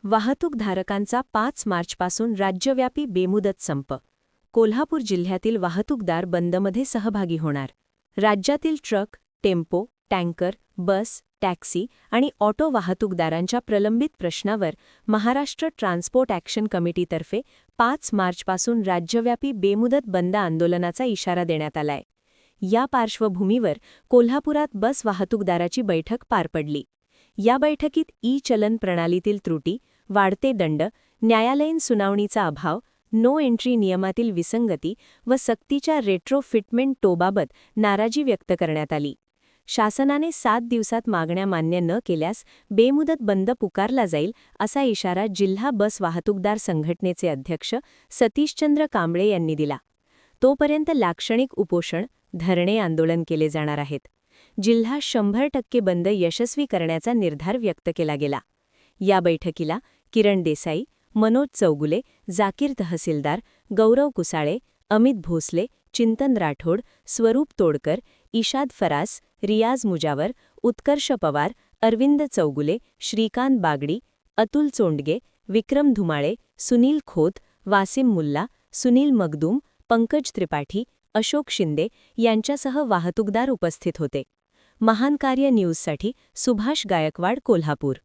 वाहतूकधारकांचा 5 मार्चपासून राज्यव्यापी बेमुदत संप. कोल्हापूर जिल्ह्यातील वाहतूकदार बंदमध्ये सहभागी होणार. राज्यातील ट्रक, टेम्पो, टँकर, बस, टॅक्सी आणि ऑटो वाहतूकदारांच्या प्रलंबित प्रश्नावर महाराष्ट्र ट्रान्सपोर्ट ॲक्शन कमिटीतर्फे 5 मार्चपासून राज्यव्यापी बेमुदत बंद आंदोलनाचा इशारा देण्यात आलाय. या पार्श्वभूमीवर कोल्हापुरात बस वाहतूकदाराची बैठक पार पडली. या बैठकीत ई-चलन प्रणालीतील त्रुटी, वाढते दंड, न्यायालयीन सुनावणीचा अभाव, नो एंट्री नियमातील विसंगती व सक्तीच्या रेट्रोफिटमेंट टोबाबत नाराजी व्यक्त करण्यात आली. शासनाने 7 दिवसात मागण्या मान्य न केल्यास बेमुदत बंद पुकारला जाईल असा इशारा जिल्हा बस वाहतूकदार संघटनेचे अध्यक्ष सतीशचंद्र कांबळे यांनी दिला. तोपर्यंत लाक्षणिक उपोषण, धरणे आंदोलन केले जाणार आहेत. जिल्हा 100% बंद यशस्वी करण्याचा निर्धार व्यक्त केला गेला. या बैठकीला किरण देसाई, मनोज चौगुले, जाकीर तहसीलदार, गौरव कुसाळे, अमित भोसले, चिंतन राठोड, स्वरूप तोडकर, इशाद फरास, रियाज मुजावर, उत्कर्ष पवार, अरविंद चौगुले, श्रीकांत बागडी, अतुल चोंडगे, विक्रम धुमाळे, सुनील खोत, वासिम मुल्ला, सुनील मगदूम, पंकज त्रिपाठी, अशोक शिंदे यांच्यासह वाहतूकदार उपस्थित होते. महान कार्य न्यूजसाठी सुभाष गायकवाड, कोल्हापूर.